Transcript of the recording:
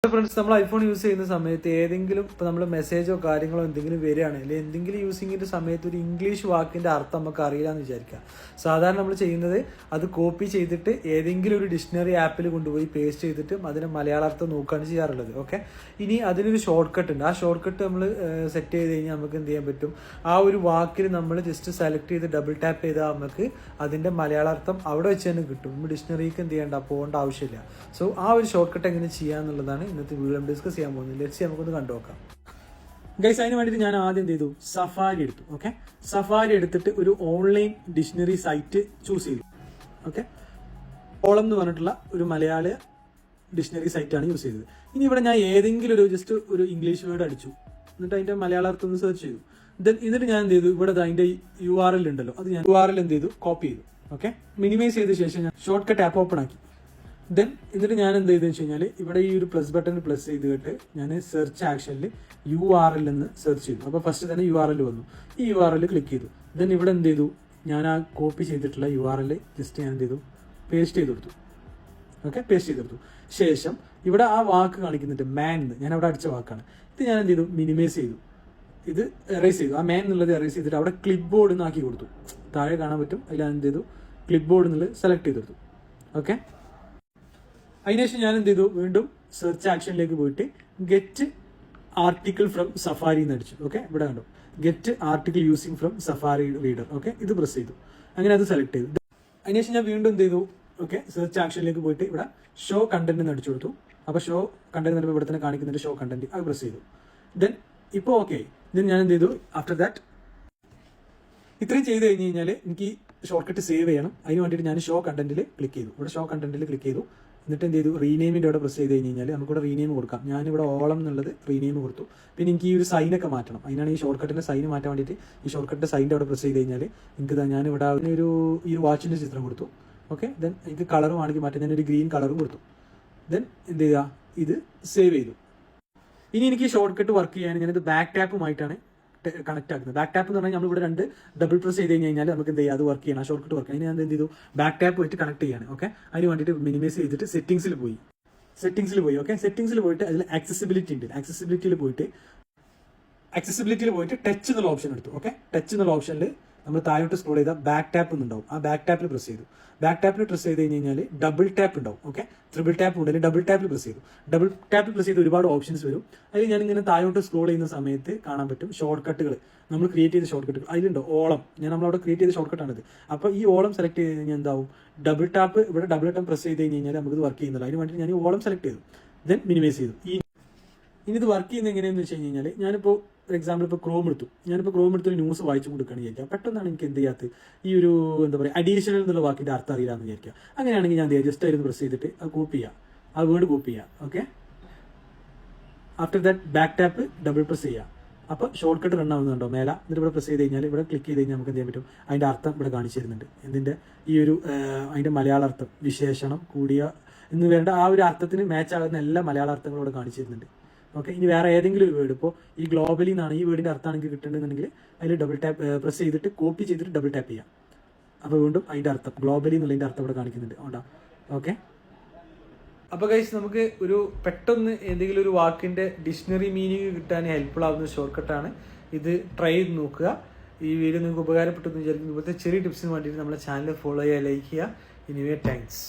Friends, നമ്മൾ iPhone use ചെയ്യുന്ന സമയത്ത് ഏതെങ്കിലും ഇപ്പോൾ നമ്മൾ മെസ്സേജോ കാര്യങ്ങളോ എന്തെങ്കിലും വരികയാണ് അല്ലെങ്കിൽ എന്തെങ്കിലും യൂസിങ്ങിൻ്റെ സമയത്ത് ഒരു ഇംഗ്ലീഷ് വാക്കിൻ്റെ അർത്ഥം നമുക്ക് അറിയില്ല എന്ന് വിചാരിക്കുക. സാധാരണ നമ്മൾ ചെയ്യുന്നത് അത് കോപ്പി ചെയ്തിട്ട് ഏതെങ്കിലും ഒരു ഡിക്ഷണറി ആപ്പിൽ കൊണ്ടുപോയി പേസ്റ്റ് ചെയ്തിട്ട് അതിന് മലയാളാർത്ഥം നോക്കുകയാണ് ചെയ്യാറുള്ളത്. ഓക്കെ, ഇനി അതിനൊരു ഷോർട്ട് കട്ട് ഉണ്ട്. ആ ഷോർട്ട് കട്ട് നമ്മൾ സെറ്റ് ചെയ്ത് കഴിഞ്ഞാൽ നമുക്ക് എന്ത് ചെയ്യാൻ പറ്റും, ആ ഒരു വാക്കിൽ നമ്മൾ ജസ്റ്റ് സെലക്ട് ചെയ്ത് ഡബിൾ ടാപ്പ് ചെയ്താൽ നമുക്ക് അതിൻ്റെ മലയാളാർത്ഥം അവിടെ വെച്ച് തന്നെ കിട്ടും. നമ്മൾ ഡിക്ഷണറിക്ക് എന്ത് ചെയ്യേണ്ട, പോകേണ്ട ആവശ്യമില്ല. സോ ആ ഒരു ഷോർട്ട് കട്ട് എങ്ങനെ ചെയ്യാന്നുള്ളതാണ് ഇന്നത്തെ വീഡിയോ ഡിസ്കസ് ചെയ്യാൻ പോകുന്നത്. ലെറ്റ്സ് നമുക്കൊന്ന് കണ്ടുനോക്കാം. ഗൈസ്, അതിന് വേണ്ടിയിട്ട് ഞാൻ ആദ്യം എന്ത് ചെയ്തു, സഫാരി എടുത്തു. ഓക്കെ, സഫാരി എടുത്തിട്ട് ഒരു ഓൺലൈൻ ഡിക്ഷണറി സൈറ്റ് ചൂസ് ചെയ്തു. ഓക്കെ, ഓളം എന്ന് പറഞ്ഞിട്ടുള്ള ഒരു മലയാള ഡിക്ഷണറി സൈറ്റാണ് യൂസ് ചെയ്തത്. ഇനി ഇവിടെ ഞാൻ ഏതെങ്കിലും ഒരു ജസ്റ്റ് ഒരു ഇംഗ്ലീഷ് വേർഡ് അടിച്ചു, എന്നിട്ട് അതിന്റെ മലയാളാർത്ഥം ഒന്ന് സെർച്ച് ചെയ്തു. എന്നിട്ട് ഞാൻ എന്ത് ചെയ്തു, ഇവിടെ അതിന്റെ URL ഉണ്ടല്ലോ, അത് ഞാൻ URL എന്ത് ചെയ്തു, കോപ്പി ചെയ്തു. ഓക്കെ, മിനിമൈസ് ചെയ്ത ശേഷം ഞാൻ ഷോർട്ട് കട്ട് ആപ്പ് ഓപ്പൺ ആക്കി. എന്നിട്ട് ഞാൻ എന്ത് ചെയ്തെന്ന് വെച്ച് കഴിഞ്ഞാൽ ഇവിടെ ഈ ഒരു പ്ലസ് ബട്ടൺ പ്ലസ് ചെയ്തിട്ട് ഞാൻ സെർച്ച് ആക്ഷനിൽ URL എന്ന് സെർച്ച് ചെയ്തു. അപ്പോൾ ഫസ്റ്റ് തന്നെ URL വന്നു. ഈ URL ക്ലിക്ക് ചെയ്തു. ഇവിടെ എന്ത് ചെയ്തു, ഞാൻ ആ കോപ്പി ചെയ്തിട്ടുള്ള URL ജസ്റ്റ് ഞാൻ എന്ത് ചെയ്തു, പേസ്റ്റ് ചെയ്ത് കൊടുത്തു. ഓക്കെ, പേസ്റ്റ് ചെയ്ത് കൊടുത്തു. ശേഷം ഇവിടെ ആ വാക്ക് കാണിക്കുന്നുണ്ട്, മാൻ എന്ന്. ഞാൻ അവിടെ അടിച്ച വാക്കാണ് ഇത്. ഞാൻ എന്ത് ചെയ്തു, മിനിമൈസ് ചെയ്തു, ഇത് എറേസ് ചെയ്തു. ആ മാൻ എന്നുള്ളത് എറേസ് ചെയ്തിട്ട് അവിടെ ക്ലിപ്പ് ബോർഡ് എന്ന് ആക്കി കൊടുത്തു. താഴെ കാണാൻ പറ്റും. അതിൽ എന്ത് ചെയ്തു, ക്ലിപ്പ് ബോർഡ് എന്നുള്ളത് സെലക്ട് ചെയ്ത് കൊടുത്തു. ഓക്കെ, അതിനുശേഷം ഞാൻ എന്ത് ചെയ്തു, വീണ്ടും സെർച്ച് ആക്ഷനിലേക്ക് പോയിട്ട് ഗെറ്റ് ആർട്ടിക്കിൾ ഫ്രം സഫാരി എന്ന് അടിച്ചു. ഓക്കെ, ഇവിടെ കണ്ടു, get article using from safari reader. Okay, ഇത് പ്രസ് ചെയ്തു. അങ്ങനെ അത് സെലക്ട് ചെയ്തു. അതിനുശേഷം ഞാൻ വീണ്ടും എന്ത് ചെയ്തു, ഓക്കെ, സെർച്ച് ആക്ഷനിലേക്ക് പോയിട്ട് ഇവിടെ ഷോ കണ്ടന്റ് എന്ന് അടിച്ചു കൊടുത്തു. അപ്പോൾ ഷോ കണ്ടന്റ് എന്ന് ഇവിടെ തന്നെ കാണിക്കുന്നുണ്ട്, ഷോ കണ്ടന്റ്. അത് പ്രസ് ചെയ്തു. ഇപ്പോൾ ഓക്കെ, ഞാൻ എന്ത് ചെയ്തു, ആഫ്റ്റർ ദാറ്റ് ഇത്രയും ചെയ്ത് കഴിഞ്ഞ് കഴിഞ്ഞാൽ എനിക്ക് ഷോർട്ട് കട്ട് സേവ് ചെയ്യണം. അതിന് വേണ്ടിയിട്ട് ഞാൻ ഷോ കണ്ടന്റിൽ ക്ലിക്ക് ചെയ്തു. ഇവിടെ ഷോ കണ്ടന്റിൽ ക്ലിക്ക് ചെയ്തു. എന്നിട്ട് എന്ത് ചെയ്തു, റീനെയിമിൻ്റെ അവിടെ പ്രസ് ചെയ്ത് കഴിഞ്ഞ് കഴിഞ്ഞാൽ നമുക്കിവിടെ റീനെയിം കൊടുക്കാം. ഞാനിവിടെ ഓളം എന്നുള്ളത് റീനെയിം കൊടുത്തു. പിന്നെ എനിക്ക് ഈ ഒരു സൈനൊക്കെ മാറ്റണം. അതിനാണ് ഈ ഷോർട്ട് കട്ടിൻ്റെ സൈൻ മാറ്റാൻ വേണ്ടിയിട്ട് ഈ ഷോർട്ട് കട്ടിൻ്റെ സൈൻ്റെ അവിടെ പ്രസ് ചെയ്ത് കഴിഞ്ഞാൽ എനിക്ക് ഞാനിവിടെ ഈ വാച്ചിൻ്റെ ചിത്രം കൊടുത്തു. ഓക്കെ, എനിക്ക് കളർ വേണമെങ്കിൽ മാറ്റാം. ഞാനൊരു ഗ്രീൻ കളറും കൊടുത്തു. എന്ത് ചെയ്യുക, ഇത് സേവ് ചെയ്തു. ഇനി എനിക്ക് ഷോർട്ട് കട്ട് വർക്ക് ചെയ്യാൻ ഞാനിത് ബാക്ക് ടാപ്പുമായിട്ടാണ് കണക്ട് ആക്കുന്നത്. ബാക്ക് ടാപ്പ് എന്ന് പറഞ്ഞാൽ നമ്മൾ ഇവിടെ രണ്ട് ഡബിൾ പ്രസ് ചെയ്ത് കഴിഞ്ഞാൽ നമുക്ക് എന്ത് ചെയ്യാം, അത് വർക്ക് ചെയ്യണം, ഷോർട്ട് കട്ട് വർക്ക് ചെയ്യണം. ഞാൻ എന്ത് ചെയ്തു, ബാക്ക് ടാപ്പ് വെച്ച് കണക്ട് ചെയ്യാണ്. ഓക്കെ, അതിന് വേണ്ടിയിട്ട് മിനിമൈസ് ചെയ്തിട്ട് സെറ്റിംഗ്സിൽ പോയി. ഓക്കെ, സെറ്റിംഗ്സിൽ പോയിട്ട് അതിൽ ആക്സസിബിലിറ്റി ഉണ്ട്. ആക്സസിബിലിറ്റിയിൽ പോയിട്ട് ടച്ച് എന്നുള്ള ഓപ്ഷൻ എടുത്തു. ഓക്കെ, ടച്ച് എന്നുള്ള ഓപ്ഷനിൽ നമ്മൾ താഴോട്ട് സ്ക്രോൾ ചെയ്താൽ ബാക്ക് ടാപ്പ് എന്നുണ്ടാവും. ആ ബാക്ക് ടാപ്പിൽ പ്രസ് ചെയ്തു. ബാക്ക് ടാപ്പിൽ പ്രസ് ചെയ്ത് കഴിഞ്ഞാൽ ഡബിൾ ടാപ്പ് ഉണ്ടാവും. ഓക്കെ, ട്രിപ്പിൾ ടാപ്പ് ഉണ്ടെങ്കിൽ ഡബിൾ ടാപ്പിൽ പ്രസ് ചെയ്തു. ഡബിൾ ടാപ്പിൽ പ്രസ് ചെയ്ത് ഒരുപാട് ഓപ്ഷൻസ് വരും. അതിൽ ഞാനിങ്ങനെ താഴോട്ട് സ്ക്രോൾ ചെയ്യുന്ന സമയത്ത് കാണാൻ പറ്റും ഷോർട്ട് കട്ടുകൾ. നമ്മൾ ക്രിയേറ്റ് ചെയ്ത ഷോർട്ട് കട്ടുകൾ അതിലുണ്ടോ, ഓളം. നമ്മളവിടെ ക്രിയേറ്റ് ചെയ്ത ഷോർട്ട് കട്ടാണിത്. അപ്പോൾ ഈ ഓളം സെലക്ട് ചെയ്ത് കഴിഞ്ഞാൽ എന്താവും, ഡബിൾ ടാപ്പ് ഇവിടെ ഡബിൾ ടാപ്പ് പ്രസ് ചെയ്ത് കഴിഞ്ഞാൽ നമുക്ക് വർക്ക് ചെയ്യുന്നില്ല. അതിന് വേണ്ടി ഞാൻ ഈ ഓളം സെലക്ട് ചെയ്തു. മിനിമൈസ് ചെയ്തു. ഇനി ഇത് വർക്ക് ചെയ്യുന്നത് എങ്ങനെയാണെന്ന് വെച്ച് കഴിഞ്ഞാൽ ഞാനിപ്പോൾ ഫോർ എക്സാമ്പിൾ ഇപ്പോൾ ക്രോം എടുത്തു. ഒരു ന്യൂസ് വായിച്ചു കൊടുക്കുകയാണ് വിചാരിക്കുക. പെട്ടെന്നാണ് എനിക്ക് എന്ത് ചെയ്യാത്തത്, ഈ ഒരു എന്താ പറയുക, അഡീഷണൽ എന്നുള്ള വാക്കിൻ്റെ അർത്ഥം അറിയില്ലാന്ന് വിചാരിക്കുക. അങ്ങനെയാണെങ്കിൽ ഞാൻ ജസ്റ്റ് ആയിരുന്നു പ്രസ് ചെയ്തിട്ട് അത് കോപ്പി ചെയ്യുക, ആ വേർഡ് കോപ്പി ചെയ്യുക. Okay, after that back tap double press ചെയ്യുക. അപ്പോൾ ഷോർട്ട് കട്ട് റൺ ആവുന്നുണ്ടോ മേല. എന്നിട്ട് ഇവിടെ പ്രസ് ചെയ്ത് കഴിഞ്ഞാൽ ഇവിടെ ക്ലിക്ക് ചെയ്ത് കഴിഞ്ഞാൽ നമുക്ക് എന്ത് ചെയ്യാൻ പറ്റും, അതിൻ്റെ അർത്ഥം ഇവിടെ കാണിച്ചു തരുന്നുണ്ട്. ഇതിൻ്റെ ഈ ഒരു അതിൻ്റെ മലയാള അർത്ഥം, വിശേഷണം കൂടിയ എന്ന് വേണ്ട ആ ഒരു അർത്ഥത്തിന് മാച്ച് ആകുന്ന എല്ലാ മലയാള അർത്ഥങ്ങളും ഇവിടെ കാണിച്ചു തരുന്നുണ്ട്. ഓക്കെ, ഇനി വേറെ ഏതെങ്കിലും ഒരു വേർഡ്, ഇപ്പോൾ ഈ ഗ്ലോബലി എന്നാണ് ഈ വേർഡിൻ്റെ അർത്ഥമാണെങ്കിൽ കിട്ടുന്നുണ്ടെങ്കിൽ അതിൽ ഡബിൾ ടാപ്പ് പ്രസ് ചെയ്തിട്ട് കോപ്പി ചെയ്തിട്ട് ഡബിൾ ടാപ്പ് ചെയ്യാം. അപ്പോൾ വീണ്ടും അതിൻ്റെ അർത്ഥം ഗ്ലോബലി എന്നുള്ളതിൻ്റെ അർത്ഥം ഇവിടെ കാണിക്കുന്നുണ്ട്. അതുകൊണ്ടാ. ഓക്കെ, അപ്പോൾ ഗൈസ്, നമുക്ക് ഒരു പെട്ടെന്ന് എന്തെങ്കിലും ഒരു വാക്കിൻ്റെ ഡിക്ഷണറി മീനിങ് കിട്ടാൻ ഹെൽപ്ഫുൾ ആവുന്ന ഷോർട്ട് കട്ടാണ് ഇത്. ട്രൈ ചെയ്ത് നോക്കുക. ഈ വീഡിയോ നിങ്ങൾക്ക് ഉപകാരപ്പെട്ടെന്ന് വിചാരിക്കുന്നു. ഇപ്പോഴത്തെ ചെറിയ ടിപ്സിന് വേണ്ടിയിട്ട് നമ്മുടെ ചാനൽ ഫോളോ ചെയ്യുക, ലൈക്ക് ചെയ്യുക. Anyway, thanks.